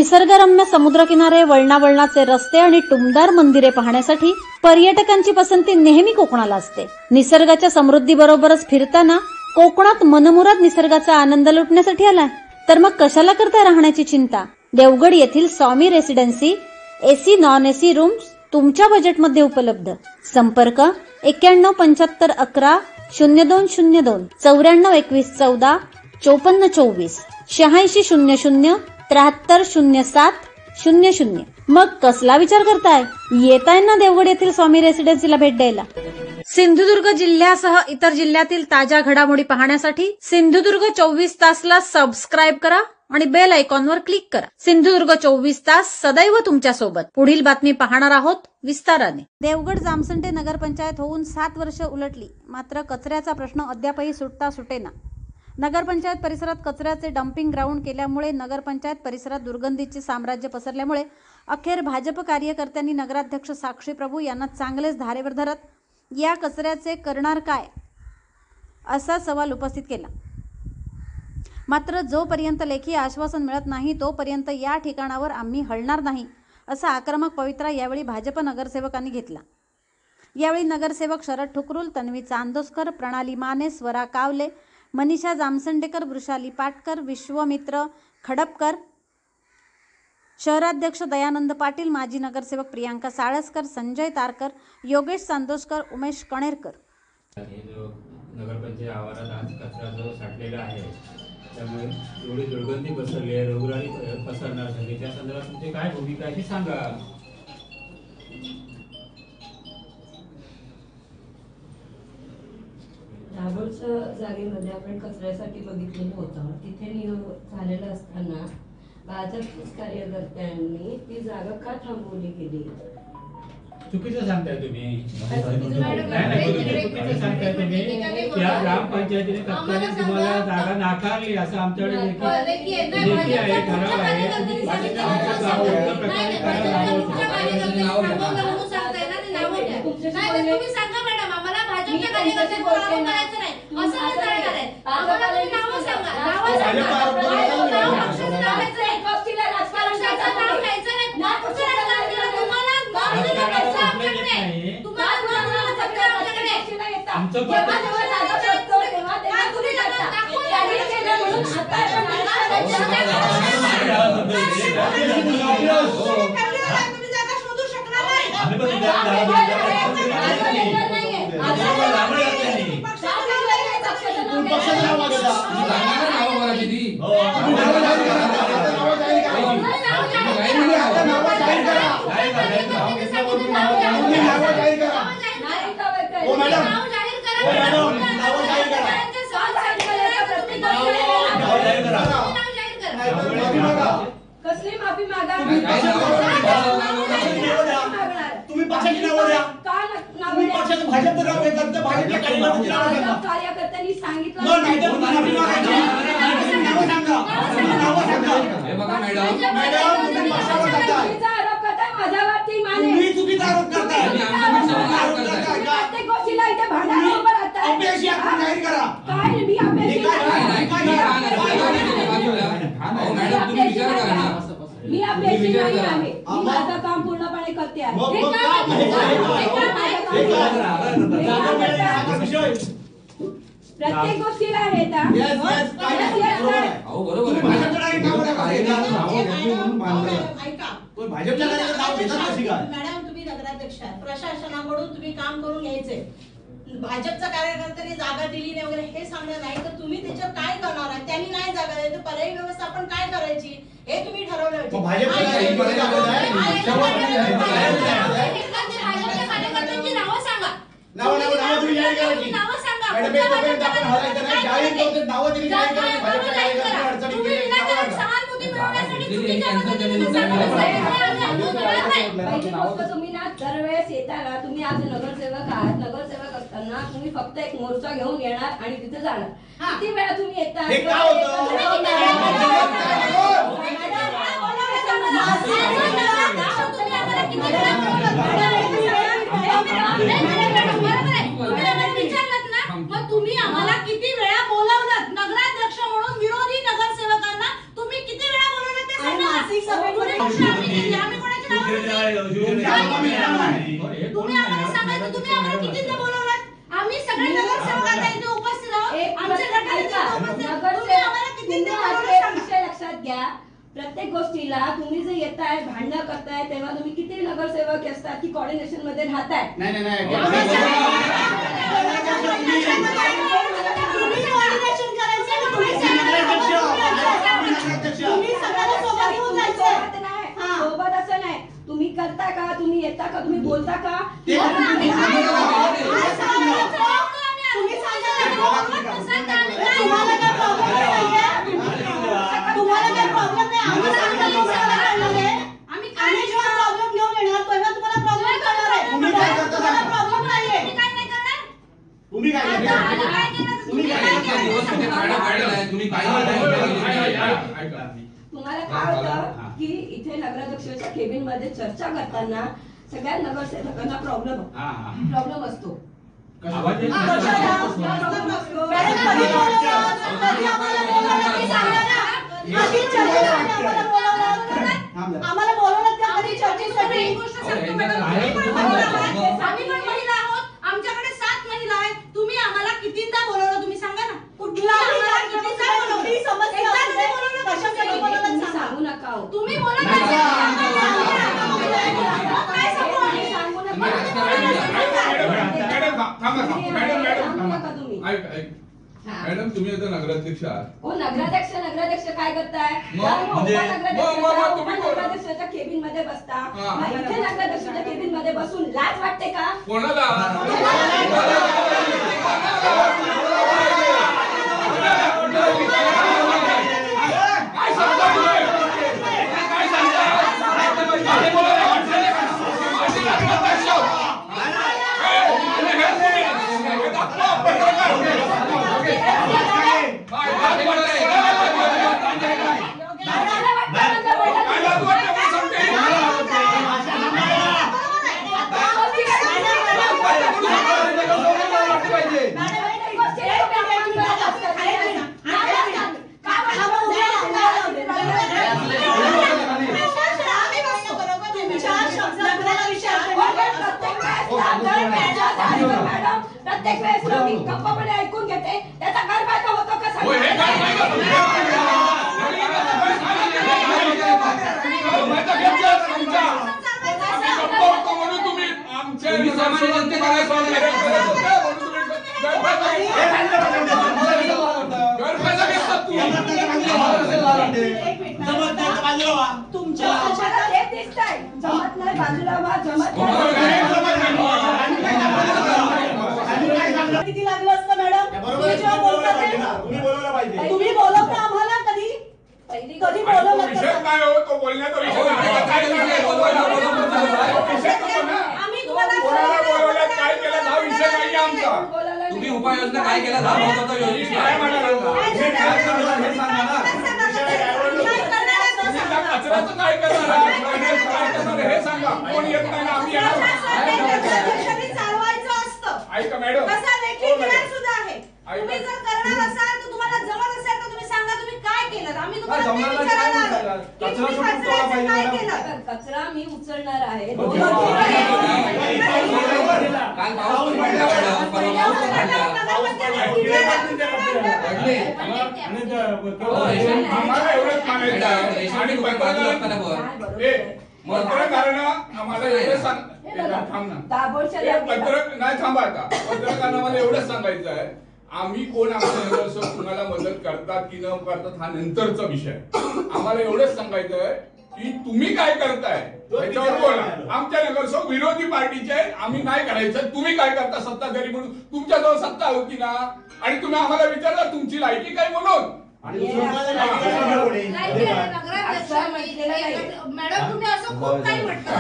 निसर्गरम्य समुद्रकिनारे, वळणावळणाचे रस्ते आणि टुमदार मंदिरे पाहण्यासाठी पर्यटकांची पसंती नेहमी कोकणाला असते। निसर्गाच्या समृद्धीबरोबरच फिरताना कोकणात मनमुराद निसर्गाचा आनंद लुटण्यासाठी आलाय तर मग कशाला करताय राहण्याची चिंता। देवगड येथील Swami residency AC non AC rooms तुमच्या बजेटमध्ये उपलब्ध। संपर्क 917511 0202 942114 5424 8600 730700। मग कसला विचार करताय, येताय ना देवगड येथील स्वामी रेसिडेन्सीला भेट द्यायला। सिंधुदुर्ग जिल्ह्यासह इतर जिल्ह्यातील ताज्या घडामोडी पाहण्यासाठी सिंधुदुर्ग 24 तासला सबस्क्राइब करा आणि बेल आयकॉनवर क्लिक करा। सिंधुदुर्ग 24 तास सदैव तुमच्या सोबत। पुढील बातमी पाहणार आहोत विस्ताराने। देवगड जामसंडे नगरपंचायत होऊन 7 वर्ष उलटली, मात्र कचऱ्याचा प्रश्न अद्यापही सुटता सुटेना। नगरपंचायत परिसरात कचऱ्याचे डम्पिंग ग्राउंड केल्यामुळे नगरपंचायत परिसरात दुर्गंधीचे साम्राज्य पसरल्यामुळे अखेर भाजप कार्यकर्त्यांनी नगराध्यक्ष साक्षी प्रभू यांना चांगलेच धारेवर धरत या कचऱ्याचे करणार काय असा सवाल उपस्थित केला। मात्र जोपर्यंत लेखी आश्वासन मिळत नाही तोपर्यंत या ठिकाणावर आम्ही हलणार नाही असा आक्रमक पवित्रा यावेळी भाजप नगरसेवकांनी घेतला। यावेळी नगरसेवक शरद ठुकरुल, तन्वी चांदोसकर, प्रणाली माने, स्वरा कावले, मनीषा जामसंडेकर, वृषाली पाटकर, विश्वमित्र खडपकर, शहराध्यक्ष दयानंद पाटील, माजी नगरसेवक प्रियांका साळसकर, संजय तारकर, योगेश चांदोसकर, उमेश कणेरकर। नगरपंचायत आवारात आज कचरा जो साठलेला आहे त्यामुळे एवढी दुर्गंधी पसरली आहे, रोगराई पसरणार झाली, त्या संदर्भात तुमची काय भूमिका आहे सांगा। दाभोळच्या जागेमध्ये आपण कचऱ्यासाठी बघितलेलं होतं, तिथे झालेलं असताना भाजप कार्यकर्त्यांनी ती जागा का थांबवली गेली? चुकीचं सांगताय तुम्ही। चुकीचं सांगताय तुम्ही। त्या ग्रामपंचायतीने तत्कालीन तुम्हाला जागा नाकारली असं आमच्याकडे लेखी आहे, ठराव आहे। कसली माफी मागा? तुम्ही पक्षाची नाव द्या। तुम्ही पक्षाचं भाजपचं नाव घेतात तर भाजपच्या कार्यकर्त्यांनी सांगितलं नाही तर माफी मागायची। नाव सांगा, नाव सांगा। हे बघा मॅडम, तुम्ही पक्षावर जाताय, आरोप करताय माझ्यावरती। तुम्ही चुकीचा आरोप करताय। प्रत्येक गोष्टीला इथे भांडायला उभं राहताय। अपयशी आपण जाहीर करा। काय मी अपयशी मॅडम तुम्ही विचार करा ना। मी अपयशी नाही आहे, मी माझं काम पूर्णपणे करते आहे। प्रत्येक गोष्टीला आहे बरोबर भाजपच्या नाव घेतात कशी काय? मॅडम तुम्ही नगराध्यक्ष आहात, प्रशासनाकडून तुम्ही काम करून घ्यायचे। भाजपचा कार्यकर्त्यांनी जागा दिली नाही वगैरे हे सांगणार नाही तर तुम्ही त्याच्यावर काय करणार आहे? त्यांनी नाही जागा दिली तर पर्यायी व्यवस्था आपण काय करायची हे तुम्ही ठरवलं होते। कार्यकर्त्यांची नावं सांगा, नावं तुम्ही जाहीर करायची। नावं सांगा, मॅडम तोपर्यंत आपण हरायचं नाही, जाहीर करतो नावं तुम्ही जाहीर करायची। भाजपच्या कार्यकर्त्यांनी अडचणी केल्या सहानुभूती मिळवण्यासाठी तुम्ही ना दरवेळेस येताना तुम्ही आज नगरसेवक आहात, नगरसेवक असताना तुम्ही फक्त एक मोर्चा घेऊन येणार आणि तिथे जाणार। किती वेळा तुम्ही येता? हे काय होतं? तुम्ही आम्हाला किती वेळा बोलावलं नगराध्यक्ष म्हणून विरोधी नगरसेवकांना तुम्ही किती वेळा बोलावलं ते सांगा। तुम्ही आम्हाला सांगायचं, तुम्ही आम्हाला कितीदा बोलवलात? आम्ही सगळे नगरसेवक आता इथे उपस्थित आहोत. आमच्या गटाला इथे उपस्थित. तुम्ही आम्हाला कितीदा बोलवलं सांगा. विषय लक्षात घ्या. प्रत्येक गोष्टीला तुम्ही जे येताय भांडणं करताय तेव्हा तुम्ही किती नगरसेवक असतात की कोऑर्डिनेशन मध्ये राहताय. तुम्ही कोऑर्डिनेशन करायचं, तुम्ही सगळ्यांना सोबत घेऊन जायचं. सोबत असं नाही. तुम्ही करता का, तुम्ही येता का, तुम्ही बोलता का? तुम्ही तुम्हाला काय प्रॉब्लेम नाहीये? तुम्हाला काय प्रॉब्लेम नाही? आम्ही जेव्हा प्रॉब्लेम घेऊन येणार तेव्हा तुम्हाला प्रॉब्लेम करणार आहे. तुम्हाला प्रॉब्लेम नाहीये. तुम्ही काय तुम्हाला काय होतं की इथे नगराध्यक्षाच्या केबिन मध्ये चर्चा करताना सगळ्या नगरसेवकांना प्रॉब्लेम असतो. आवाज येत आम्हाला बोलवलं का कधी चर्चेसाठी? आम्ही पण महिला आहोत, आमच्याकडे 7 महिला आहेत. तुम्ही आम्हाला कितीदा बोलवलं तुम्ही सांगा ना. कुठलाही समस्या कशासाठी बोलवलं तुम्ही सांगा. सांगू नका हो. तुम्ही बोलत काय सांगू नका तुम्ही. मॅडम तुम्ही आता नगराध्यक्ष आहात. हो नगराध्यक्ष काय करताय? नगराध्यक्षाच्या केबिन मध्ये बसता. मग इथे नगराध्यक्षाच्या केबिन मध्ये बसून लाज वाटते का? कोणाला प्रत्येक वेळेस मी गप्पापणे ऐकून घेते. त्याचा गैरफायदा होतो का जमत नाही बाजूला वा जमत किती लागलं असतं मॅडम? तुम्ही जेव्हा बोलता ते- तुम्ही बोलवता आम्हाला कधी कधी बोलवलं विषय काय हो तो बोलण्याचा विषय आम्ही तुम्हाला बोलवलं काय केलं हा विषय नाही आमचा. तुम्ही उपाययोजना काय केल्या दहा महत्वाच्या योजना काय म्हणाला कचऱ्याचं काय करणार हे सांगा. कोण येत नाही ना आम्ही येणार. चालवायचं असतं. ऐका मॅडम तसा लेखी निर्णय सुद्धा आहे. तुम्ही जर करणार असाल तर तुम्हाला जमत असेल तर तुम्ही सांगा तुम्ही काय केलं. आम्ही तुम्हाला ते विचारायला आलो की तुम्ही कचऱ्याचं काय केलं. कचरा मी उचलणार आहे. काल पाऊस पडला मॅडम, परवा पाऊस आम्हाला एवढंच म्हणायचं आहे. आणि पत्रकारांना आम्हाला एवढं सांग थांब ना. पत्रक नाही थांबा आता. पत्रकारांना मला एवढंच सांगायचं आहे आम्ही कोण आमच्या नगरसेवक कुणाला मदत करतात की न करतात हा नंतरचा विषय. आम्हाला एवढंच सांगायचं आहे की तुम्ही काय करताय त्याच्यावर बोला. आमच्या नगरसेवक विरोधी पार्टीचे आहेत. आम्ही नाही करायचं. तुम्ही काय करता सत्ताधारी म्हणून. तुमच्याजवळ सत्ता होती ना आणि तुम्ही आम्हाला विचारलं तुमची लायकी काय म्हणून. मॅडम तुम्ही असं खूप काही म्हटलं.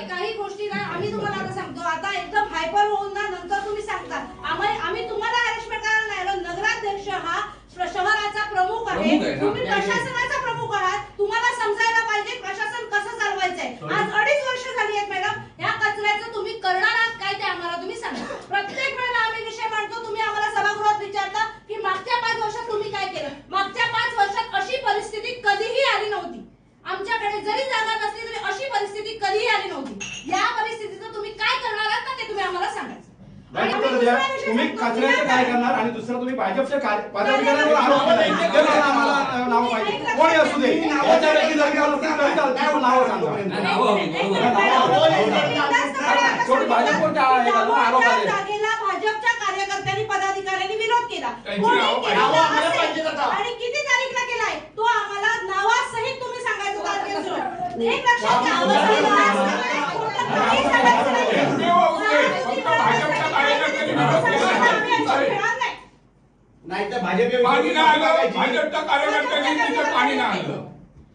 काही गोष्टी ना आम्ही तुम्हाला आता सांगतो. आता एकदम हायपर होऊन ना नंतर तुम्ही सांगता. आम्ही तुम्हाला हॅरेसमेंट करायला नाही आलो. नगराध्यक्ष हा शहराचा प्रमुख आहे. तुम्ही प्रशासनाचा प्रमुख आहात. तुम्हाला समजायला पाहिजे प्रशासन कसं चालवायचंय. आज 2.5 वर्ष झाली आहेत मॅडम. या कचऱ्याचं तुम्ही करणार आहात काय ते आम्हाला तुम्ही सांगा. प्रत्येक वेळेला आम्ही विषय मांडतो. तुम्ही आम्हाला सभागृहात विचारता की मागच्या 5 वर्षात तुम्ही काय केलं. मागच्या 5 वर्षात अशी परिस्थिती कधीही आली नव्हती. तुमच्याकडे जरी जागा नसली तरी अशी परिस्थिती कधीही आली नव्हती. या परिस्थितीचं तुम्ही काय करणार आहात ना ते तुम्ही आम्हाला सांगायचं. आणि उत्तर द्या. तुम्ही कचऱ्याचं काय करणार आणि दुसरं तुम्ही भाजपच्या पदाधिकाऱ्यांवर आरोप केला. आम्हाला नाव पाहिजे कोणी असू दे याच्यापैकी जर काही नसतील तरी चालतं नाव सांगा. भाजपच्या कार्यकर्त्यांनी पदाधिकाऱ्यांनी विरोध केला आणि किती तारीखला केलाय तो आम्हाला नावासहित तुम्ही सांगायचं. एक लक्षात नाही तर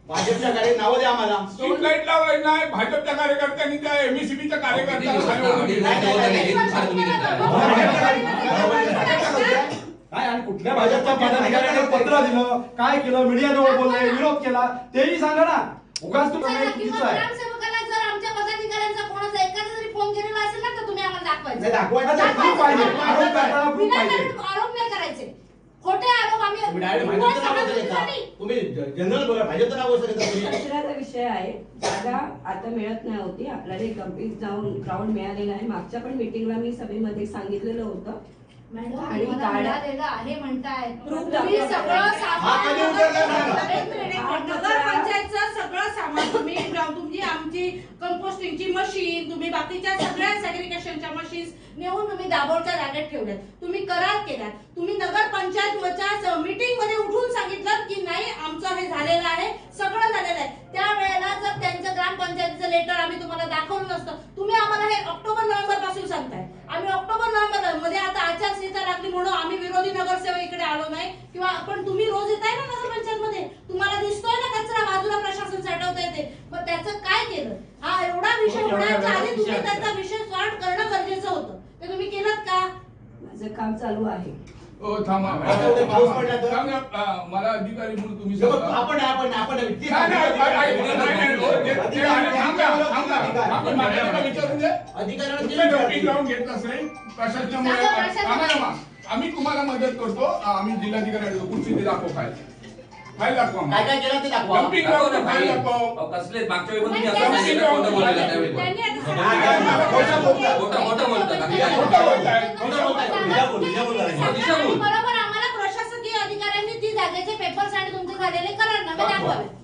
भाजपच्या कार्य नाव द्या आम्हाला. स्ट्रीट लाईट लावायचं नाही. भाजपच्या कार्यकर्त्यांनी त्या एमएससीबीच्या कार्यकर्त्यांना आणि कुठल्या भाजपच्या पदाधिकाऱ्याने पत्र दिलं, काय केलं, मीडियाजवळ बोलले, विरोध केला तेही सांगा ना. उगाच तू चुकीचं आहे. जर आमच्या पदाधिकाऱ्यांचा कोणाचा एखादा जरी फोन केलेला असेल ना तर तुम्ही आम्हाला दाखवायचं. दाखवायचं प्रूफ पाहिजे. आरोप करताना प्रूफ पाहिजे. आरोप नाही करायचे. खोटे आरोप आम्ही तुम्ही जनरल बोला भाजपचं नाव असं कचऱ्याचा विषय आहे. जागा आता मिळत नाही होती. आपल्याला एक कंपनीत जाऊन ग्राउंड मिळालेलं आहे. मागच्या पण मीटिंगला मी सभेमध्ये सांगितलेलं होतं. आणि गाड्या आहे म्हणताय प्रूफ तुम्ही सगळं नगरपंचायतचं सगळं सामान तुम्ही तुमची आमची कंपोस्टिंगची मशीन तुम्ही बाकीच्या सगळ्या सेग्रिगेशनच्या मशीन्स नेऊन तुम्ही दाभोळच्या जागेत ठेवल्यात. तुम्ही करार केल्यात. तुम्ही नगरपंचायतच्या मीटिंग मध्ये उठून सांगितलं की नाही आमचं हे झालेलं आहे, सगळं झालेलं आहे. त्यावेळेला जर त्यांचं ग्रामपंचायतीचं लेटर आम्ही तुम्हाला दाखवलं नसतं. तुम्ही आम्हाला हे ऑक्टोबर नोव्हेंबर पासून सांगताय. आम्ही ऑक्टोबर नोव्हेंबर मध्ये आता आचारसंहिता लागली म्हणून आम्ही विरोधी नगरसेवक इकडे आलो नाही किंवा पण तुम्ही रोज येताय ना नगरपंचायत मध्ये. तुम्हाला दिसतोय ना कचरा बाजूला प्रशासन साठवता येते. मग त्याचं काय केलं? हा एवढा विषय होण्याच्या आधी तुम्ही त्याचा विषय सॉल्व करणं गरजेचं होतं. ते तुम्ही केलं का? माझं काम चालू आहे. थांबा. पाऊस पडला तर मला अधिकारी म्हणून तुम्ही आपण आम्ही तुम्हाला मदत करतो. आम्ही जिल्हाधिकारी कुठची दाखव फाईल दाखवा. काय काय केलं ते दाखवा. फाईल दाखव. कसले मागच्या वेळी पण तुम्ही असं सांगितलं खोटं बोललेलं त्यावेळी बरोबर आम्हाला प्रशासकीय अधिकाऱ्यांनी ती जागेचे पेपर्स आणि तुमचे झालेले करार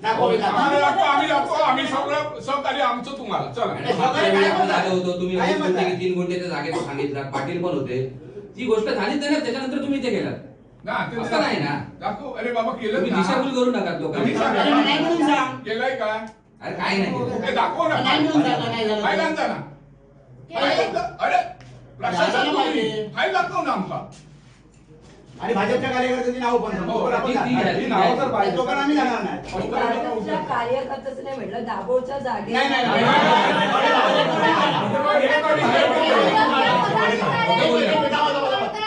दाखवावे. आम्ही दाखवू. आम्ही सगळं सहकार्य आमचं तुम्हाला. चला झालं होतं. तुम्ही 3 गुंठेच्या जागेचं सांगितलं. पाटील पण होते. ती गोष्ट झालीच नाही ना. त्याच्यानंतर तुम्ही ते केलं असं नाही ना. दाखव. अरे बाबा केलं. तुम्ही दिशाभूल करू नका लोकांनी. केलंय काय? अरे काय नाही केलं. ते दाखव ना. फाईल आणता ना. अरे प्रशासन फाईल दाखव ना आमचा. आणि भाजपच्या कार्यकर्त्यांची नाव पण नाव तर पाहिजे. लोकांना आम्ही जाणार नाही. भाजपच्या कार्यकर्त्याच नाही म्हटलं दाभोळच्या जागेत.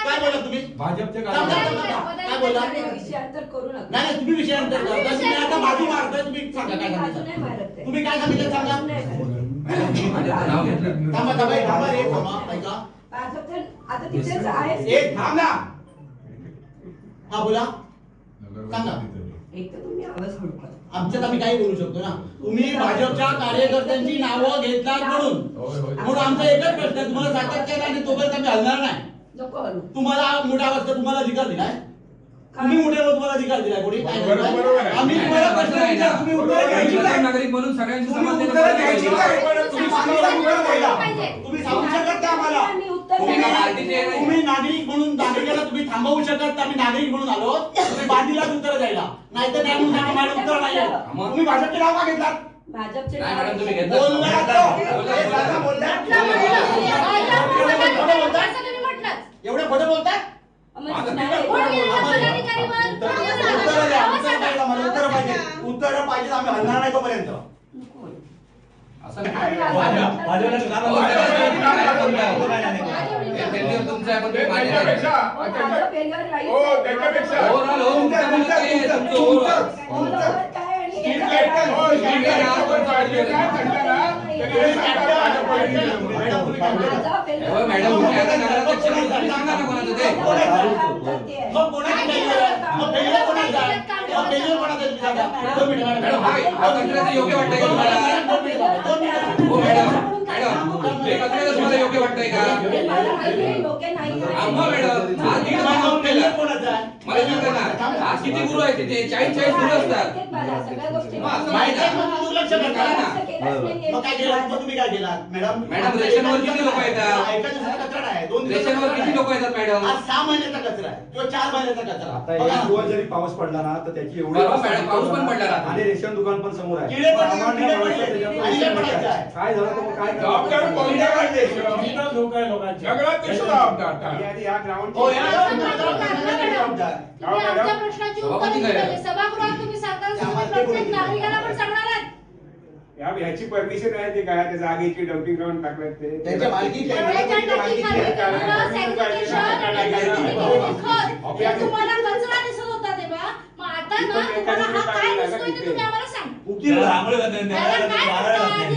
काय बोला तुम्ही भाजपचे काय बोला विषयांतर करू नका. नाही तुम्ही विषयांतर करता. तुम्ही आता बाजू मारताय. तुम्ही सांगा काय सांगितलं. तुम्ही काय सांगितलं सांगा. नाव घेतलं. थांबा रे ऐका. भाजपचे आता तिथेच आहे. एक थांब ना. हा बोला सांगा. एक तर तुम्ही आवाज हळू करा. आमच्यात आम्ही काही बोलू शकतो ना. तुम्ही भाजपच्या कार्यकर्त्यांची नावं घेतलात म्हणून आमचा एकच प्रश्न आहे. तुम्हाला सातत्याने आणि तोपर्यंत आम्ही हलणार नाही. नको हलू. तुम्हाला मोठा वाजता तुम्हाला अधिकार दिलाय. तुम्ही मोठे तुम्हाला अधिकार दिलाय. कोणी काय बरोबर आहे. आम्ही तुम्हाला प्रश्न विचार. तुम्ही उत्तर द्यायची काय? नागरिक म्हणून सगळ्यांची तुम्ही समानता उत्तर द्यायची काय? तुम्ही सांगितलं उत्तर द्यायला. पाहिजे. तुम्ही सांगू शकत का आम्हाला? तुम्ही नागरिक म्हणून नागरिकाला तुम्ही थांबवू शकत. आम्ही नागरिक म्हणून आलो. तुम्ही बांधीलाच उत्तर द्यायला. नाहीतर नाही म्हणून सांगा माझं उत्तर नाही. तुम्ही भाजपचे नाव का घेतलात? भाजपचे नाही मॅडम तुम्ही घेतलं. एवढे खोटे बोलतात. उत्तर पाहिजे. आम्ही हलणार नाही तोपर्यंत. असं नाही. तुमचं आहे पण तुम्ही मान्य करा. त्याच्यापेक्षा ओव्हरऑल हो तुमचं म्हणणं काय आहे? तुमचं ओव्हरऑल स्ट्रीट लाईट काय सांगता ना. मॅडम तुम्ही आता नगराध्यक्ष म्हणून तुम्ही सांगा ना कोणाचं ते. मग कोणाची फेल्युअर कोणाचा आहे? मग फेल्युअर कोणाचा आहे? सांगा. 2 मिनिटं मॅडम हा कचऱ्याचं योग्य वाटतंय का तुम्हाला? हो मॅडम हे कचऱ्याचं तुम्हाला योग्य वाटतंय का? अम्मा मॅडम आज 1.5 महिना होऊन गेला. कोणाचा आहे? मला सांगा ना आज किती गुरु आहेत तिथे? 40 गुरु असतात. मग असं नाही माहिती आहे ना. म्हणून दुर्लक्ष करता. मग काय केलं? मग तुम्ही काय केलात मॅडम? मॅडम रेशनवर किती लोक येतात? एका दिवसाचा कचरा आहे. 2 दिवसाचा रेशनवर कचरा किती आहे. लोक येतात मॅडम? आज 6 महिन्याचा कचरा आहे किंवा 4 महिन्याचा कचरा. आता बघा एक दिवस जरी पाऊस पडला ना तर त्याची एवढी बरोबर मॅडम, पाऊस पण पडला रात्री. आणि रेशन दुकान पण समोर आहे. किडे पडले, सामान्य किडे माणसं पडले. त्याच्यातून आणि रेशन पडायचं घेतात. आहे. काय झालं तर मग काय जबाबदार करायचं? कोण नगराध्यक्ष? लोक आहे लोकांचे. नगराध्यक्ष जबाबदार का? हो, या जबाबदार. तुम्ही आमच्या प्रश्नाची उत्तरं दिली पाहिजे. सभागृहात तुम्ही सांगताना तुम्ही प्रत्येक नागरिकाला पण सांगणार आहेत. ह्याची परमिशन आहे ते काय त्या जागेची डम्पिंग ग्राउंड टाकल्यात ते त्यांच्या मालकीची आहे. नळाच्या टाकी खाली केलेलं सॅनिटेशन आणि केलेलं खत हे तुम्हाला कचरा दिसत होता तेव्हा. मग आता ना तुम्हाला हा काय दिसतोय ते तुम्ही आम्हाला सांगा. उकील रांगोळी घालते. त्याला काय म्हणतात? आधी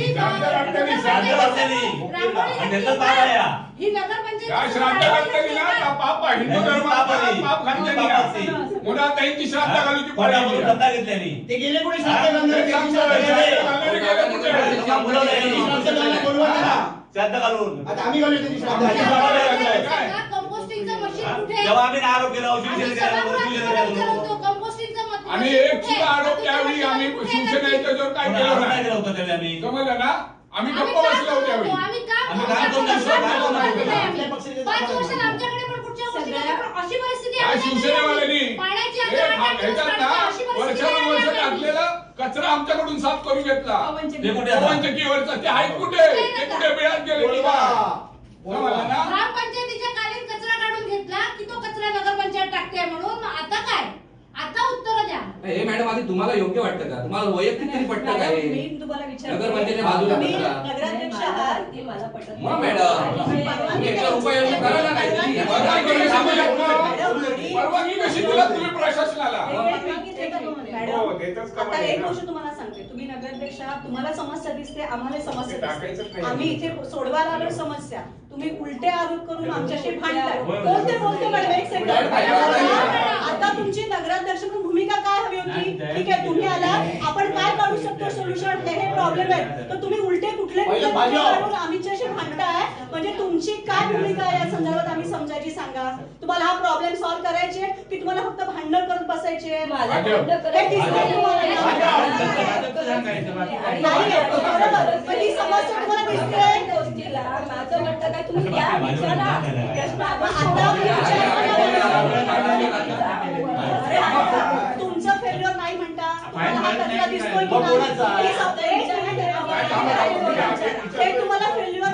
ही नगरपंचायत या श्राद्ध घातलेली ना पाप हिंदू धर्माचा पाप घातलेली मुला त्यांची श्राद्ध घालूची पडली. ते गेले कोणी श्राद्ध श्राद्ध घालून आता आम्ही घालू त्यांची श्राद्ध. कंपोस्टिंगचं मशीन कुठे? जेव्हा आम्ही आरोप केला आम्ही सभागृहात विचारतो, कंपोस्टिंगचं मशीन आणि एक सुद्धा आरोप त्यावेळी आम्ही शिवसेनेच्या जोर काय केलं नाही. समजलं ना आम्ही गप्प बसलो होतो त्यावेळी. आम्ही काम करतो. 5 वर्षात आमच्याकडे पण कुठच्या गोष्टी नाही. पण अशी परिस्थिती काय आहे शिवसेनेवाल्यांनी पाण्याची हे ह्याच्यात ना वर्षानुवर्ष टाकलेला कचरा आमच्याकडून साफ करून घेतला. पवनचक्कीवरचा ते आहेत कुठे? ते कुठे बिळात गेले किंवा समजलं ना? ग्रामपंचायतीच्या कालीन कचरा काढून घेतला की तो कचरा नगरपंचायत टाकते म्हणून. मग आता काय? आता उत्तर द्या. हे मॅडम आधी तुम्हाला योग्य वाटतं का? तुम्हाला वैयक्तिक तरी पटतं का हे? मी तुम्हाला नगरपंचायतीच्या बाजूला तुम्ही कचरा. नगराध्यक्ष आहात ते मला पटत मग मॅडम तुम्ही याचा उपाययोजना करा ना काहीतरी. काय करू सांगू शकतो? परवानगी कशी दिला तुम्ही प्रशासनाला? हो, त्याचंच काम आता आहे एक ना. गोष्ट तुम्हाला सांगते. तुम्ही नगराध्यक्ष आहात, तुम्हाला समस्या दिसते, आम्हाला समस्या ते टाकायचंच दिसते. नाही. आम्ही इथे सोडवायला आलो समस्या. तुम्ही उलटे आरोप करून आमच्याशी भांडताय. कोणते बोलते मॅडम? एक सेकंड. आता तुमची नगराध्यक्ष म्हणून भूमिका काय हवी होती? ठीक आहे, तुम्ही आला, आपण काय काढू शकतो सोल्युशन, हे प्रॉब्लेम आहे. तर तुम्ही उलटे कुठले काढून आमच्याशी भांडताय. म्हणजे तुमची काय भूमिका आहे या संदर्भात आम्ही समजायची सांगा. तुम्हाला हा प्रॉब्लेम सॉल्व्ह करायचे की तुम्हाला फक्त भांडण करत बसायचे? हे दिसतंय तुम्हाला? नाही आहे, बरोबर. पण ही समस्या तुम्हाला दिसते. माझं म्हणतं काय तुम्ही द्या विचारा. तुमचं फेल्युअर नाही म्हणता. तुम्हाला हा कचरा दिसतोय की नाही? तुम्हाला फेल्युअर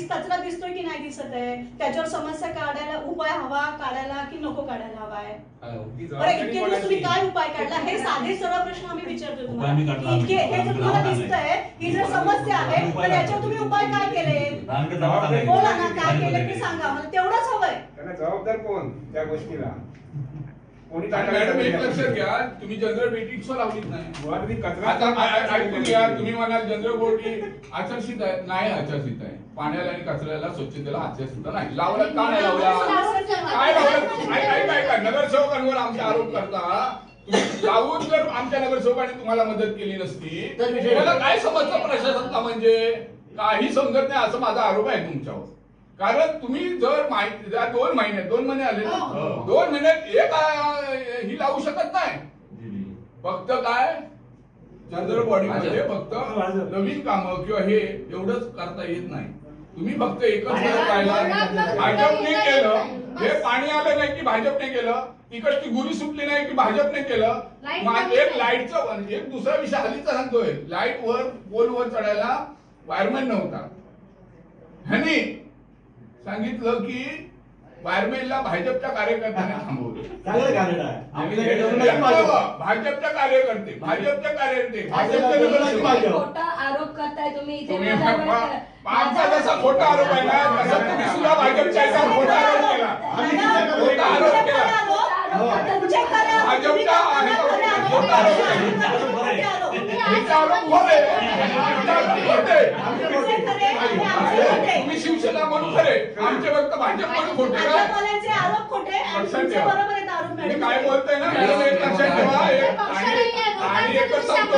कचरा दिसतोय की नाही दिसत आहे? त्याच्यावर समस्या काढायला उपाय हवा काढायला की नको काढायला हवाय? बरं, इतके दिवस तुम्ही काय उपाय काढला? हे साधे सरळ प्रश्न आम्ही विचारतो तुम्हाला. इतके हे जर तुम्हाला दिसतंय ही जर समस्या आहे तर याच्यावर तुम्ही उपाय काय केले? बोला ना, काय केले ते सांगा. मला तेवढंच हवंय. त्याला जबाबदार कोण त्या गोष्टीला? कोणी मॅडम एक लक्षात घ्या तुम्ही जनरल मीटिंग लावलीच नाही. आता ऐकून घ्या. तुम्ही म्हणाल जनरल बोर्ड आचारसंहिता आहे. नाही आचारसंहिता आहे. पाण्याला आणि कचऱ्याला स्वच्छतेला आचारसंहिता नाही. लावला का नाही लावला? काय लावलं? ऐका नगरसेवकांवर आमचे आरोप करता. लावून जर आमच्या नगरसेवकांनी तुम्हाला मदत केली नसती तर तुम्हाला काय समजतं प्रशासनाला? म्हणजे काही समजत नाही असं माझा आरोप आहे तुमच्यावर. कारण तुम्ही जर माहिती 2 महिने आले ना, 2 महिन्यात एक ही लावू शकत नाही. फक्त काय जनरल बॉडी मध्ये फक्त नवीन कामं किंवा हे एवढंच करता येत नाही. तुम्ही फक्त एकच पाहिलं भाजपने केलं. हे पाणी आलं नाही की भाजपने केलं. तिकडची गुरी सुटली नाही की भाजपने केलं. एक लाईटचं एक दुसरा विषय हल्लीचा सांगतोय. लाईट वर पोल वर चढायला वायरमॅन नव्हता. ह्यांनी सांगितलं की वायरमॅनला भाजपच्या कार्यकर्त्यांनी थांबवलं. भाजपच्या कार्यकर्ते खोटा आरोप करताय तुम्ही इथे. आमचा जसा खोटा आरोप आहे ना तसा तुम्ही सुद्धा भाजपच्या याच्यावर खोटा आरोप केला. खोटा आरोप केला. भाजपच्या खोटा आरोप केला. आरोप खोटे. भाजपकडे खोटे का? भाजपवाल्यांचे आरोप खोटे आणि लक्षात तुमचे ठेवा. बरोबर आहेत आरोप तुम्ही मॅडम. काय बोलताय ना मॅडम, एक लक्षात ठेवा. आणि एकच सांगतो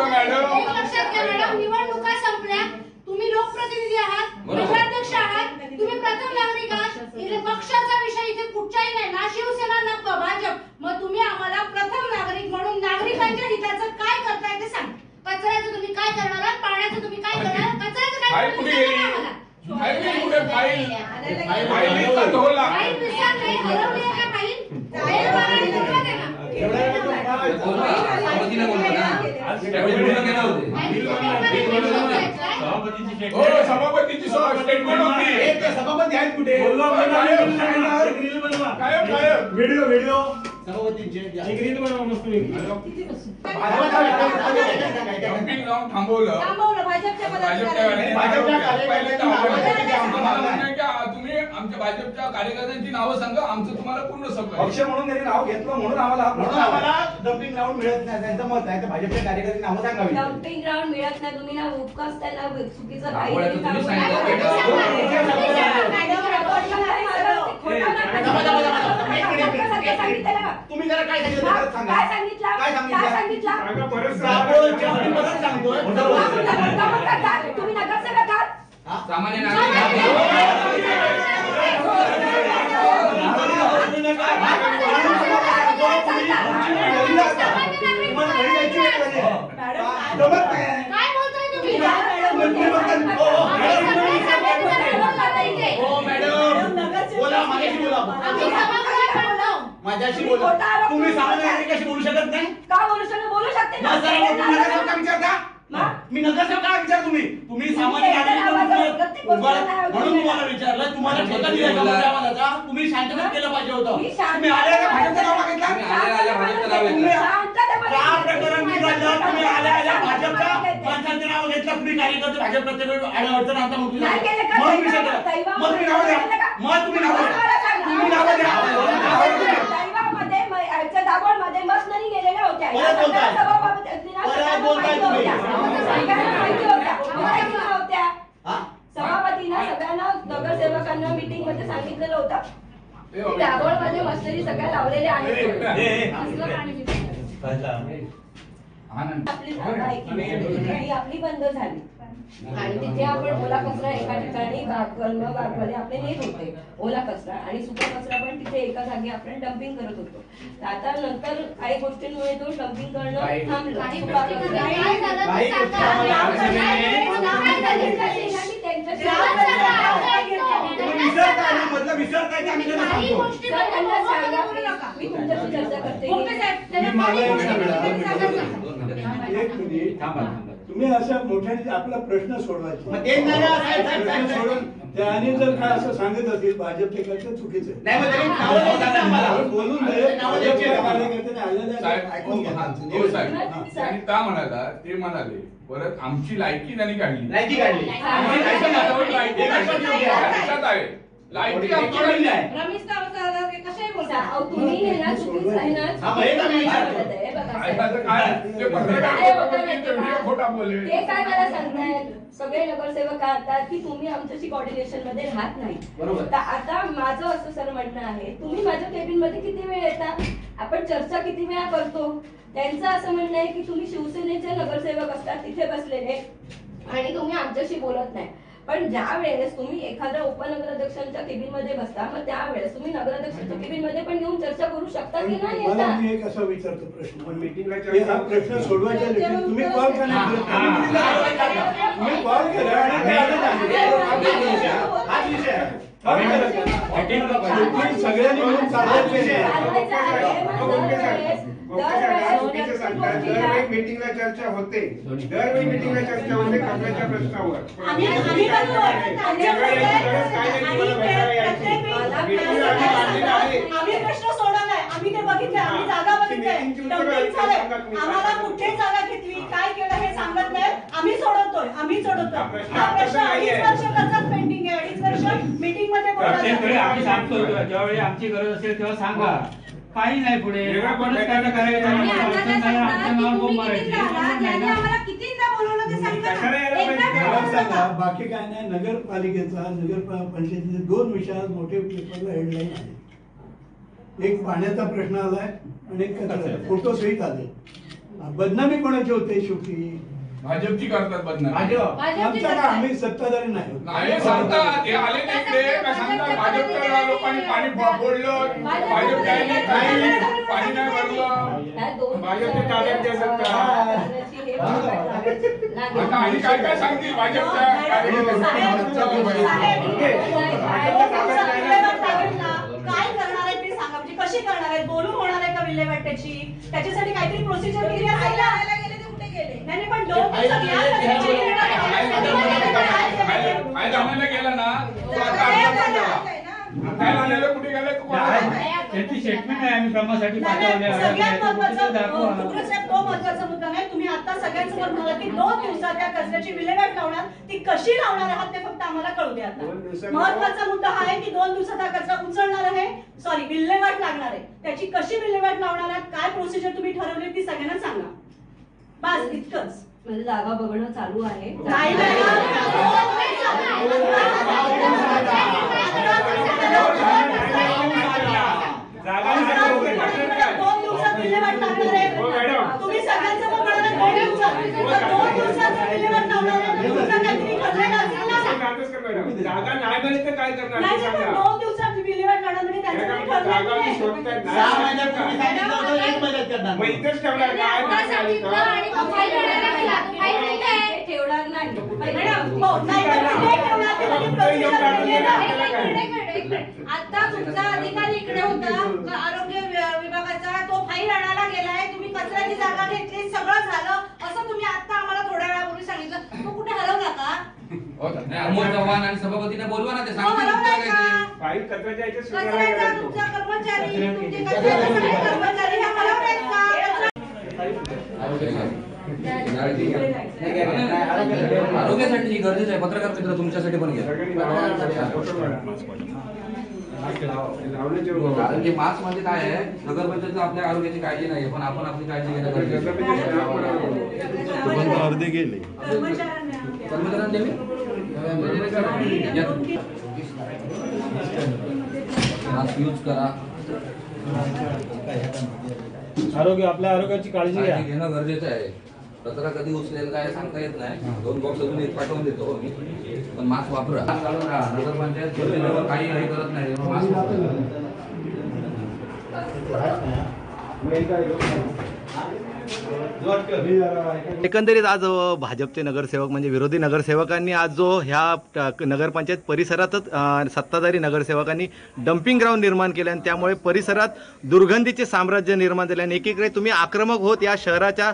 मॅडम, निवडणुका संपल्या, तुम्ही लोकप्रतिनिधी आहात, नगराध्यक्ष आहात, तुम्ही प्रथम नागरिक आहात. इथे पक्षाचा विषय इथे कुठच्याही नाही, ना शिवसेना ना भाजप. मग तुम्ही आम्हाला प्रथम नागरिक म्हणून नागरिकांच्या हिताचं काय करताय ते सांग. कचऱ्याचं तुम्ही काय करणार आहात, पाण्याचं तुम्ही काय करणार आहात, कचऱ्याचं काय फाईल कुठे गेली? फाईल कुठे? फाईल धोला. फाईल विसरली नाही, हरवली आहे का फाईल? फाईल मारायला नको देणार. सभापतीला बोलतो ना. त्यावेळी बोलणं केलं होते. सभापतीची स्टेटमेंट होती. सभापती आहेत कुठे? काय व्हिडिओ सभापतींचे डम्पिंग ग्राउंड थांबवलं. भाजपच्या तुम्ही आमच्या भाजपच्या कार्यकर्त्यांची नावं सांगा, आमचं तुम्हाला पूर्ण सगळं. पक्ष म्हणून त्यांनी नाव घेतलं म्हणून आम्हाला डम्पिंग ग्राउंड मिळत नाही त्यांचं मत आहे. तर भाजपच्या कार्यकर्त्यांची नावं सांगावी. डम्पिंग ग्राउंड मिळत नाही, तुम्ही ना उपकास त्यांना चुकीचं राबवण्याचं तुम्ही तुम्ही जरा काय सांगितलं काय सांगितलं? काय सांगितलं? सांगा परत परत सांगतोय. तुम्ही नगरसेवक आहात? सामान्य नागरिक. काय बोलताय तुम्ही? बोला माझ्याशी बोला. आम्ही सभागृहात म्हणलो. माझ्याशी बोला. तुम्ही सामान्य नागरिक कशी बोलू शकत नाही? का बोलू शकते? बोलू शकते ना. नगरसेवक का विचारता? मी नगरसेवक का विचार तुम्ही सामान्य नागरिक म्हणून तुम्हाला विचारलं. तुम्हाला ठेका दिला का मोठ्या आवाजाचा? तुम्ही शांततेत केलं पाहिजे होतं. तुम्ही आल्या भाजपचं नाव मागितलं. का प्रकरण बिघडलं? तुम्ही आल्या भाजपच्या माणसांचं नाव घेतलं. तुम्ही कार्यकर्ते भाजप प्रत्येक अडचण आणता म्हणून विषय केला. मग तुम्ही नाव द्या. मग तुम्ही नाव द्या. तुम्ही नाव द्या. दाभोळमध्ये मशनरी गेलेल्या होत्या. सभापतींना सगळ्यांना नगरसेवकांना मीटिंग मध्ये सांगितलेलं होतं. दाभोळमध्ये मशनरी सगळ्या लावलेल्या आहेत. आपली बंद झाली आणि तिथे आपण ओला कचरा एका ठिकाणी गागवले आपले नेत होते. ओला कचरा आणि सुका कचरा पण तिथे एका जागी आपण डम्पिंग करत होतो. आता नंतर काही गोष्टींमुळे तो डम्पिंग करणं थांबलं. मी तुमच्याशी चर्चा करते. एक मिनिट तुम्ही अशा मोठ्याने आपला प्रश्न सोडवायचा. त्याने जर काय असं सांगत असतील भाजपचे करते चुकीचं बोलून का म्हणाला ते म्हणाले. परत आमची लायकी त्यांनी काढली. लायकी काढली. लक्षात आहे. लायकी आमच्याकडे आहे. तुम्ही हे ना चुकीचं आहे ना. ते काय मला सांगतायत सगळे नगरसेवक आता की तुम्ही आमच्याशी कोऑर्डिनेशन मध्ये राहत नाही. बरोबर. आता माझं असं सर म्हणणं आहे, तुम्ही माझ्या केबिन मध्ये किती वेळ येता, आपण चर्चा किती वेळा करतो. त्यांचं असं म्हणणं आहे की तुम्ही शिवसेनेचे नगरसेवक असतात तिथे बसलेले आणि तुम्ही आमच्याशी बोलत नाही. पण ज्या वेळेस तुम्ही एखाद्या उपनगराध्यक्षांच्या केबिन मध्ये बसता, मग त्यावेळेस तुम्ही नगराध्यक्षांच्या केबिन मध्ये पण येऊन चर्चा करू शकता की नाही. मला मी एक असा विचारतो प्रश्न, पण मीटिंगला हा प्रश्न सोडवायच्या दृष्टीने तुम्ही कॉल का नाही करत? तुम्ही कॉल केला आणि सगळ्यांनी मिळून दरवेळी मीटिंगला चर्चा होते. दरवेळी मीटिंगला चर्चा होते कचऱ्याच्या प्रश्नावर. आम्ही प्रश्न सोडवलाय. आम्ही ते बघितलंय. आम्ही जागा बघितलंय. आम्हाला कुठे जागा घेतली, काय केलं हे सांगत नाही. आम्ही सोडवतोय. हा प्रश्न 2.5 वर्ष कचाच पेंडिंग आहे. 2.5 वर्ष मीटिंग मध्ये आम्ही सांगतो जेव्हा आमची गरज असेल तेव्हा सांगा. काही नाही पुढे आपणच काय करायचं. आम्हाला कितींदा बोलवलं ते सांगा. सांगा, बाकी काय नाही. नगरपालिकेचा नगरपंचायतीचे 2 विषयात मोठे पेपरला हेडलाईन आहे. एक पाण्याचा प्रश्न आलाय आणि एक कचऱ्याचा. फोटो सहित आले. बदनामी कोणाची होते शेवटी? भाजपची करतात बदनामी. आमचा का आम्ही सत्ताधारी नाही. नाही सांगतात हे आले तिकडे काय सांगतात भाजपच्या लोकांनी पाणी फोडलं, भाजप पाणी नाही भरलं, भाजपच्या ताब्यात द्या सत्ता. आता आणि काय काय सांगतील भाजपच्या काय करणार आहे ते सांगा. म्हणजे कशी करणार आहे? बोलून होणार आहे का विल्हेवाट त्याची? त्याच्यासाठी काहीतरी प्रोसिजर केली असेल ना? नाही पण 2 दिवसात या गेला ना कुठे गेले त्यांची स्टेटमेंट आहे आम्ही क्रमासाठी सगळ्यात महत्वाचा तो महत्वाचा मुद्दा नाही. तुम्ही आता सगळ्यांसमोर म्हणाला की 2 दिवसात या कचऱ्याची विल्हेवाट लावणार. ती कशी लावणार आहात ते फक्त आम्हाला कळू द्या. आता महत्वाचा मुद्दा हा आहे की 2 दिवसात हा कचरा उचलणार आहे, सॉरी विल्हेवाट लागणार आहे. त्याची कशी विल्हेवाट लावणार आहात, काय प्रोसिजर तुम्ही ठरवली ती सगळ्यांना सांगा. बस इतकंच. म्हणजे जागा बघणं चालू आहे. नाही विल्हेवाट लागणार आहे. तुम्ही सगळ्यांसमोर म्हणाला 2 दिवसात. 2 दिवसात विल्हेवाट लावणार आहे. तुमचा काहीतरी ठरलेलं असेल ना? जागा नाही मिळेल तर काय करणार? नाही पण 2 दिवसात विल्हेवाट लावणार म्हणजे त्यांचं काही ठरलेलं नाही. 6 महिन्यापूर्वी सांगितलं होतं 1 महिन्यात करणार. मग इथेच ठेवणार काय? ठेवणार नाही. आता तुमचा अधिकारी इकडे होता आरोग्य विभागाचा, तो फाईल आणायला गेलाय. तुम्ही कचऱ्याची जागा घेतली, सगळं झालं असं तुम्ही आता आम्हाला थोड्या वेळापूर्वी सांगितलं. तो कुठे हरवला का? अमोल चव्हाण आणि सभापतीने बोलवा ना, ते सांगतील. फाईल कचऱ्याच्या याच्यात कचऱ्याचा तुमचा कर्मचारी, तुमचे कचऱ्याचे सगळे कर्मचारी हे हरवलेत का? आरोग्यासाठी गरजेचं आहे. पत्रकार मित्र तुमच्यासाठी पण घ्या. कारण की मास्क मध्ये काय आहे, नगरपंचायत आपल्या आरोग्याची काळजी नाही, पण आपण आपली काळजी घेणं गरजेचं आहे. अर्धे गेले. कर्मचाऱ्यांनी मास्क यूज करा. आपल्या आरोग्याची काळजी घ्या. घेणं गरजेचं आहे. कचरा कधी उचलेल काय सांगता येत नाही. 2 बॉक्स अजून पाठवून देतो मी, पण मास्क वापरा. नगरपंचायत काही हे करत नाही, मास्क वापरा. एकंदरीत आज भाजपचे नगरसेवक म्हणजे विरोधी नगरसेवकांनी आज जो ह्या नगरपंचायत परिसरातच सत्ताधारी नगरसेवकांनी डम्पिंग ग्राउंड निर्माण केले आणि त्यामुळे परिसरात दुर्गंधीचे साम्राज्य निर्माण झाले. आणि एकीकडे तुम्ही आक्रमक होत या शहराच्या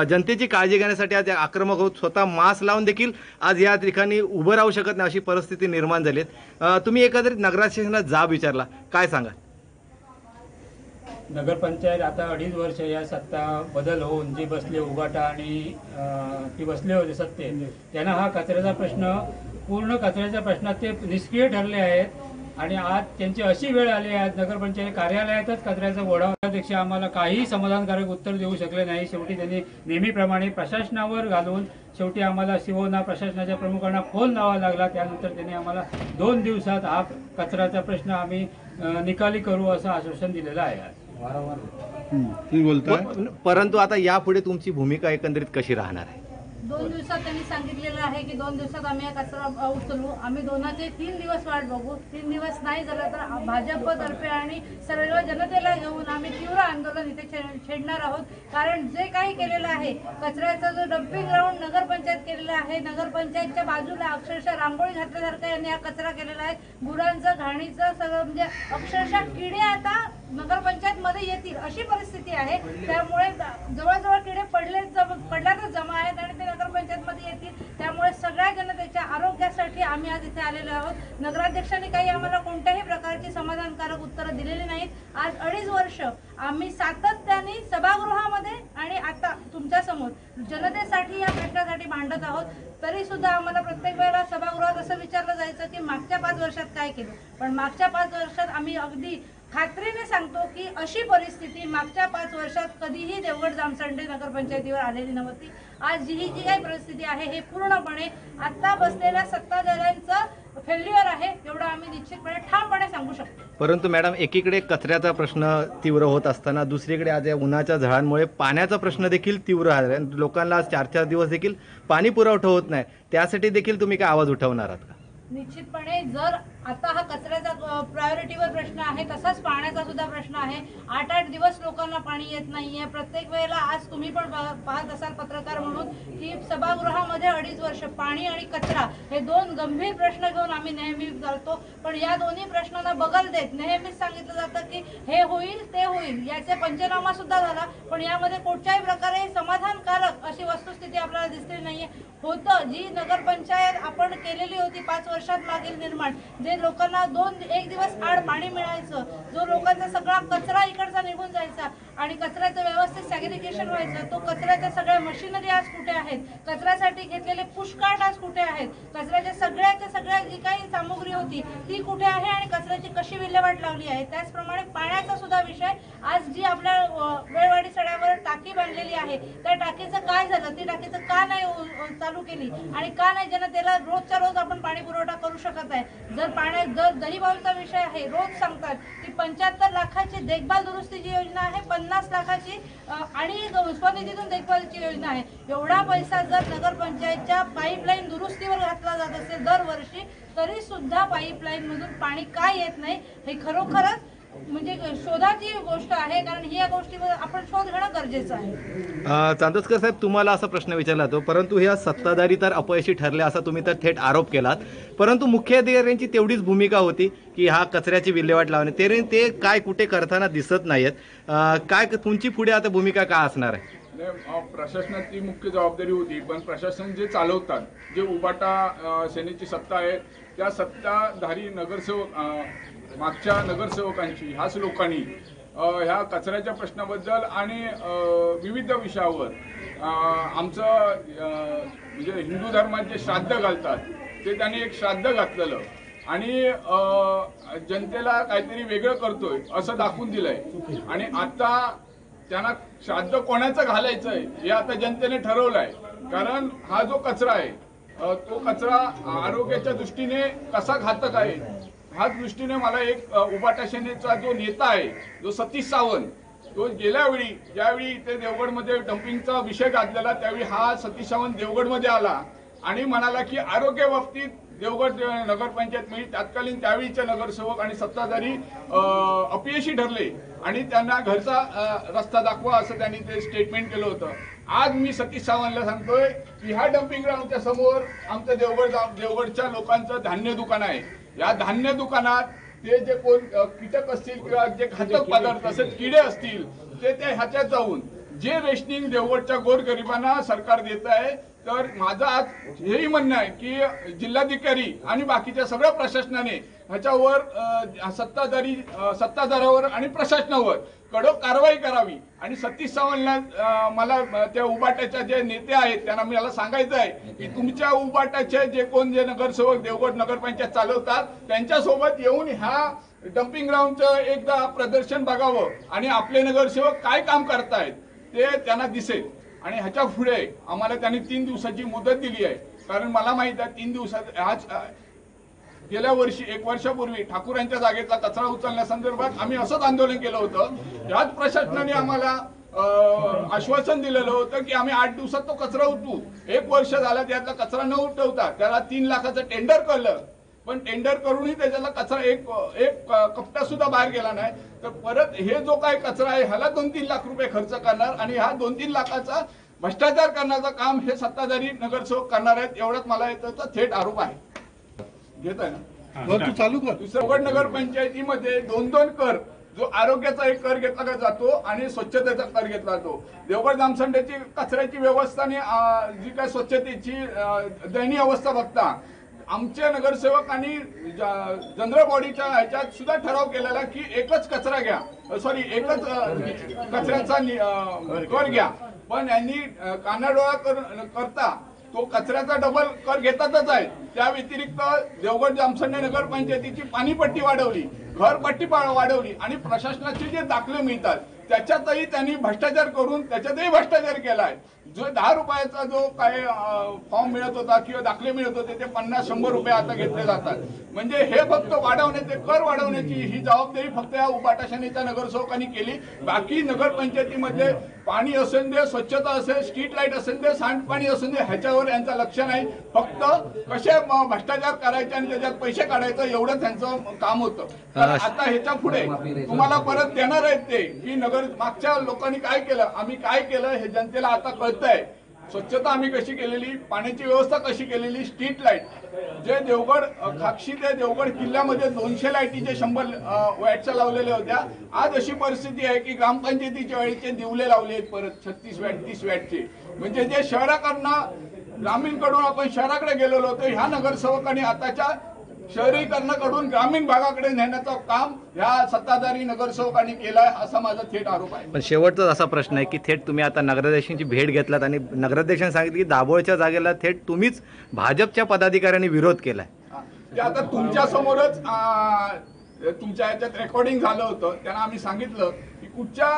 जनतेची काळजी घेण्यासाठी आज आक्रमक होत स्वतः मास्क लावून देखील आज या ठिकाणी उभं राहू शकत नाही अशी परिस्थिती निर्माण झाली. तुम्ही एकंदरीत नगराध्यक्षांना जाब विचारला, काय सांगा? नगरपंचायत आता 2.5 वर्ष या सत्ता बदल होऊन जी बसले उभाटा आणि ती बसले होते सत्तेत, त्यांना हा कचऱ्याचा प्रश्न पूर्ण कचऱ्याच्या प्रश्नात ते निष्क्रिय ठरले आहेत. आणि आज त्यांची अशी वेळ आली आहे, आज नगरपंचायत कार्यालयातच कचऱ्याचा गोडा होण्यापेक्षा आम्हाला काही समाधानकारक उत्तर देऊ शकले नाही. शेवटी त्यांनी नेहमीप्रमाणे प्रशासनावर घालून शेवटी आम्हाला शिवना प्रशासनाच्या प्रमुखांना फोन लावावा लागला. त्यानंतर त्यांनी आम्हाला 2 दिवसात हा कचऱ्याचा प्रश्न आम्ही निकाली करू असं आश्वासन दिलेलं आहे. परंतु आता यापुढे तुमची भूमिका एकंदरीत कशी राहणार आहे? 2 दिवसात त्यांनी सांगितलेलं आहे की 2 दिवसात आम्ही हा कचरा उचलू. आम्ही 3 दिवस वाट बघू. 3 दिवस नाही झालं तर भाजपतर्फे आणि सर्व जनतेला घेऊन आम्ही तीव्र आंदोलन इथे छेडणार आहोत. कारण जे काही केलेलं आहे, कचऱ्याचा जो डम्पिंग ग्राउंड नगरपंचायत केलेला आहे, नगरपंचायतच्या बाजूला अक्षरशः रांगोळी घातल्यासारखं यांनी हा कचरा केलेला आहे. गुरांचं घाणीचं सगळं म्हणजे अक्षरशः किडे आता नगरपंचायत मध्ये येतील अशी परिस्थिती आहे. त्यामुळे जवळजवळ किडे पडल्यातच जमा आहेत आणि ते नगरपंचायत मध्ये येतील. त्यामुळे सगळ्या जनतेच्या आरोग्यासाठी आम्ही आज इथे आलेलो आहोत. नगराध्यक्षांनी काही आम्हाला कोणत्याही प्रकारची समाधानकारक उत्तरं दिलेली नाहीत. आज 2.5 वर्ष आम्ही सातत्याने सभागृहामध्ये आणि आता तुमच्या समोर जनतेसाठी या प्रश्नासाठी मांडत आहोत. तरी सुद्धा आम्हाला प्रत्येक वेळेला सभागृहात असं विचारलं जायचं की मागच्या 5 वर्षात काय केलं. पण मागच्या 5 वर्षात आम्ही अगदी खात्रीने सांगतो की अशी परिस्थिती मागच्या 5 वर्षात कधीही देवगड जामसंडे नगरपंचायतीवर आलेली नव्हती. आज ही जी काही परिस्थिती आहे हे पूर्णपणे आता बसलेल्या सत्ताधाऱ्यांचं फेल्युअर आहे, एवढं आम्ही निश्चितपणे ठामपणे सांगू शकतो. परंतु मॅडम, एकीकडे कचऱ्याचा प्रश्न तीव्र होत असताना दुसरीकडे आज या उन्हाच्या झळांमुळे पाण्याचा प्रश्न देखील तीव्र आहे. लोकांना आज 4-4 दिवस देखील पाणी पुरवठा होत नाही. त्यासाठी देखील तुम्ही काय आवाज उठवणार आहात का? निश्चितपणे जर आता हा कचऱ्याचा प्रायोरिटीवर प्रश्न आहे, तसाच पाण्याचा सुद्धा प्रश्न आहे. 8-8 दिवस लोकांना पाणी येत नाहीये. प्रत्येक वेळेला आज तुम्ही पण पाहत असाल पत्रकार म्हणून की सभागृहामध्ये 2.5 वर्ष पाणी आणि कचरा हे 2 गंभीर प्रश्न घेऊन आम्ही नेहमी चालतो. पण या दोन्ही प्रश्नांना बगल देत नेहमीच सांगितलं जातं की हे होईल ते होईल, याचे पंचनामा सुद्धा झाला, पण यामध्ये कुठच्याही प्रकारे समाधानकारक अशी वस्तुस्थिती आपल्याला दिसली नाहीये. होतं जी नगरपंचायत आपण केलेली होती 5 वर्षात मागील निर्माण, जे लोकांना 1 दिवस आड पाणी मिळायचं, जो लोकांचा सगळा कचरा इकडचा निघून जायचा आणि कचऱ्याचं व्यवस्थित सॅग्रिगेशन व्हायचं, तो कचऱ्याच्या सगळ्या मशिनरी आज कुठे आहेत, कचऱ्यासाठी घेतलेले पुशकार्ट आज कुठे आहेत, कचऱ्याच्या सगळ्या जी काही सामुग्री होती ती कुठे आहे आणि कचऱ्याची कशी विल्हेवाट लावली आहे. त्याचप्रमाणे पाण्याचा सुद्धा विषय, आज जी आपल्या वेळवाडी सड्यावर टाकी बांधलेली आहे त्या टाकीचं काय झालं, ती टाकीचं का नाही चालू केली आणि का नाही जनतेला रोजच्या रोज आपण पाणी पुरवठा करू शकत आहे. जर दहीभाऊचा विषय आहे, रोज सांगतात की 75 लाखाची देखभाल दुरुस्तीची योजना आहे, 50 लाखाची आणि स्वनिधीतून देखभालीची योजना आहे. एवढा पैसा जर नगरपंचायतच्या पाईपलाईन दुरुस्तीवर घातला जात असेल दरवर्षी, तरी सुद्धा पाईपलाईन मधून पाणी काय येत नाही हे खरोखरच म्हणजे शोधाची गोष्ट आहे, कारण ही या गोष्टीवर आपण शोध घेणं गरजेचं आहे. चांदोसकर साहेब, तुम्हाला असा प्रश्न विचारला जातो, परंतु ह्या सत्ताधारी तर अपयशी ठरले असा तुम्ही तर थेट आरोप केलात. परंतु मुख्याधिकाऱ्यांची तेवढीच भूमिका होती की हा कचऱ्याची विल्हेवाट लावणे, ते काय कुठे करताना दिसत नाहीत. काय तुमची पुढे आता भूमिका काय असणार आहे? प्रशासनाची मुख्य जबाबदारी होती, पण प्रशासन जे चालवतात, जे उबाटा सेनेची सत्ता आहे, त्या सत्ताधारी नगरसेवक मागच्या नगरसेवकांची, ह्याच लोकांनी ह्या कचऱ्याच्या प्रश्नाबद्दल आणि विविध विषयावर आमचं म्हणजे हिंदू धर्मात जे श्राद्ध घालतात ते त्यांनी एक श्राद्ध घातलेलं आणि जनतेला काहीतरी वेगळं करतोय असं दाखवून दिलंय. आणि आता त्यांना श्राद्ध कोणाचं घालायचं आहे हे आता जनतेने ठरवलंय. कारण हा जो कचरा आहे तो कचरा आरोग्याच्या दृष्टीने कसा घातक आहे ह्याच दृष्टीने मला एक उबाटा सेनेचा जो नेता आहे, जो सतीश सावंत, तो गेल्या वेळी ज्यावेळी इथे देवगडमध्ये डम्पिंगचा विषय गाजलेला त्यावेळी हा सतीश सावंत देवगडमध्ये आला आणि म्हणाला की आरोग्य बाबतीत देवगड नगरपंचायत म्हणजे तत्कालीन त्यावेळीचे नगरसेवक आणि सत्ताधारी अपयशी ठरले आणि त्यांना घरचा रस्ता दाखवा असं त्यांनी ते स्टेटमेंट केलं होतं. आज मी सतीश सावंतला सांगतोय की ह्या डम्पिंग ग्राउंडच्या समोर आमचं देवगडच्या लोकांचं धान्य दुकान आहे. या धान्य दुकानात ते जे कोण कीटक असतील किंवा जे घातक पदार्थ तसेच किडे असतील ते ह्याच्यात जाऊन जे रेशनिंग देवगडच्या गोरगरिबांना सरकार देत आहे. तर माझं आज हेही म्हणणं आहे की जिल्हाधिकारी आणि बाकीच्या सगळ्या प्रशासनाने ह्याच्यावर सत्ताधाऱ्यावर आणि प्रशासनावर कडक कारवाई करावी. आणि सतीश सावंतला मला त्या उबाटाच्या जे नेते आहेत त्यांना मला सांगायचं आहे की तुमच्या उबाटाचे जे कोण जे नगरसेवक देवगड नगरपंचायत चालवतात त्यांच्यासोबत येऊन ह्या डम्पिंग ग्राउंडचं एकदा प्रदर्शन बघावं आणि आपले नगरसेवक काय काम करतायत ते त्यांना दिसेल. आणि ह्याच्या पुढे आम्हाला त्यांनी 3 दिवसाची मुदत दिली आहे. कारण मला माहित आहे 3 दिवसात आज गेल्या वर्षी 1 वर्षापूर्वी ठाकूरांच्या जागेतला कचरा उचलण्यासंदर्भात आम्ही असंच आंदोलन केलं होतं. याच प्रशासनाने आम्हाला आश्वासन दिलेलं होतं की आम्ही 8 दिवसात तो कचरा उठवू. 1 वर्ष झाला त्यातला कचरा न उठवता त्याला 3 लाखाचं टेंडर केलं, पण टेंडर करूनही त्याच्याला कचरा एक कप्पा सुद्धा बाहेर गेला नाही. तर परत हे जो काही कचरा आहे ह्याला 2-3 लाख रुपये खर्च करणार आणि हा 2-3 लाखाचा भ्रष्टाचार करण्याचं काम हे सत्ताधारी नगरसेवक करणार आहेत. एवढाच मला याचा थेट आरोप आहे. घेत आहे ना चालू कर. देवगड नगरपंचायतीमध्ये 2-2 कर, जो आरोग्याचा एक कर घेतला जातो आणि स्वच्छतेचा कर घेतला जातो. देवगड जामसंड्याची कचऱ्याची व्यवस्था आणि जी काय स्वच्छतेची दयनीय अवस्था बघता आमच्या नगरसेवकांनी जनरल बॉडीच्या ह्याच्यात सुद्धा ठराव केलेला की एकच कचरा घ्या, एकच कचऱ्याचा कर घ्या. पण यांनी कानाडोळा करता तो कचऱ्याचा डबल कर घेतातच आहे. त्या व्यतिरिक्त देवगड जामसंडे नगरपंचायतीची पाणीपट्टी वाढवली, घरपट्टी वाढवली आणि प्रशासनाचे जे दाखले मिळतात त्याच्यातही त्यांनी भ्रष्टाचार करून त्याच्यातही भ्रष्टाचार केला आहे. जो 10 रुपयाचा जो काय फॉर्म मिळत होता किंवा दाखले मिळत होते ते 50-100 रुपये आता घेतले जातात. म्हणजे हे फक्त वाढवण्याचे कर वाढवण्याची ही जबाबदारी फक्त या उबाटाशनीच्या नगरसेवकांनी केली. बाकी नगरपंचायतीमध्ये पाणी असेल दे, स्वच्छता असेल, स्ट्रीट लाईट असेल दे, सांडपाणी असेल दे, ह्याच्यावर यांचं लक्ष नाही. फक्त कसे भ्रष्टाचार करायचे आणि त्याच्यात पैसे काढायचं एवढं त्यांचं काम होतं. आता ह्याच्या पुढे तुम्हाला परत देणार आहेत ते की नगर मागच्या लोकांनी काय केलं, आम्ही काय केलं हे जनतेला आता कळतंय. स्वच्छता आम्ही कशी केलेली, पाण्याची व्यवस्था कशी केलेली, स्ट्रीट लाईट जे देवगड खाक्षी ते देवगड किल्ल्यामध्ये 200 लाईटीचे 100 वॅटच्या लावलेल्या होत्या. आज अशी परिस्थिती आहे की ग्रामपंचायतीच्या वेळेचे दिवले लावले आहेत परत 36 वॅट 30 वॅटचे. म्हणजे जे शहराकडनं ग्रामीणकडून आपण शहराकडे गेलेलो होतो, ह्या नगरसेवकांनी आताच्या शहरीकरणाकडून ग्रामीण भागाकडे नेण्याचं काम ह्या सत्ताधारी नगरसेवकांनी केलंय असा माझा थेट आरोप आहे. पण शेवटचाच असा प्रश्न आहे की थेट तुम्ही आता नगराध्यक्षांची भेट घेतलात आणि नगराध्यक्षांनी सांगितलं की दाभोळच्या जागेला थेट तुम्हीच भाजपच्या पदाधिकाऱ्यांनी विरोध केलाय. ते आता तुमच्या समोरच तुमच्या याच्यात रेकॉर्डिंग झालं होतं. त्यांना आम्ही सांगितलं की कुठच्या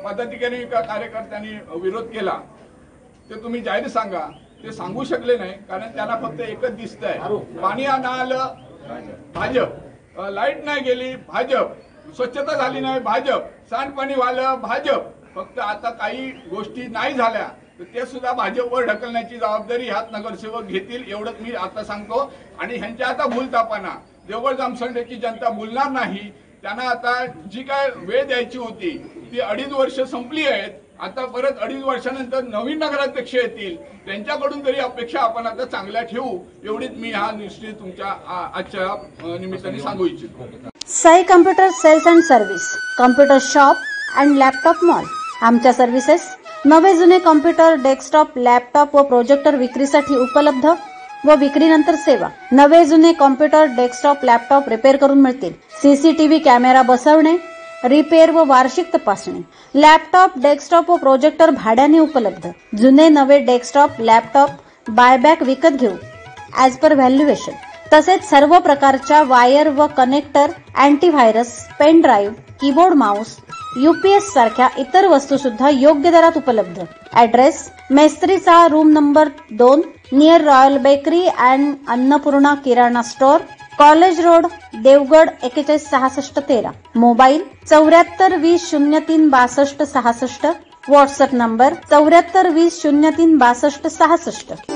पदाधिकारी का कार्यकर्त्यांनी विरोध केला ते तुम्ही जाहीर सांगा. ते सांगू शकले नाही कारण त्यांना फक्त एकच दिसतंय, पाणी नाही आलं भाजप, लाईट नाही गेली भाजप, स्वच्छता झाली नाही भाजप, सांडपाणी वालं भाजप. फक्त आता काही गोष्टी नाही झाल्या तर ते सुद्धा भाजपवर ढकलण्याची जबाबदारी ह्यात नगरसेवक घेतील एवढंच मी आता सांगतो. आणि ह्यांच्या आता भूलतापाना देवगड जामसंडेची जनता बोलणार नाही. त्यांना आता जी काय वेळ द्यायची होती ती 2.5 वर्ष संपली आहेत. आता परत 2.5 वर्षानंतर नवीन नगराध्यक्ष येतील, त्यांच्याकडून तरी अपेक्षा आपण आता चांगल्या ठेवू एवढीच मी हा निश्चित तुमच्या आजच्या निमित्ताने सांगू इच्छितो. Sai computer sales and service, computer shop and laptop mall. आमच्या सर्व्हिसेस नवे जुने कम्प्युटर, डेस्कटॉप, लॅपटॉप व प्रोजेक्टर विक्रीसाठी उपलब्ध व विक्रीनंतर सेवा. नवे जुने कम्प्युटर, डेस्कटॉप, लॅपटॉप रिपेअर करून मिळतील. सीसीटीव्ही कॅमेरा बसवणे, रिपेअर व वार्षिक तपासणी. लॅपटॉप, डेस्कटॉप व प्रोजेक्टर भाड्याने उपलब्ध. जुने नवे डेस्कटॉप, लॅपटॉप बायबॅक विकत घेऊ ॲज पर व्हॅल्युएशन. तसेच सर्व प्रकारच्या वायर व connector, antivirus, pen drive, keyboard, mouse, UPS सारख्या इतर वस्तू सुद्धा योग्य दरात उपलब्ध. ॲड्रेस मेस्त्रीचा room number 2 near royal bakery and Annapurna Kirana store, college road, Devgad 416613. Mobile 74 20 03 62 66. WhatsApp number 74 20 03 62 66.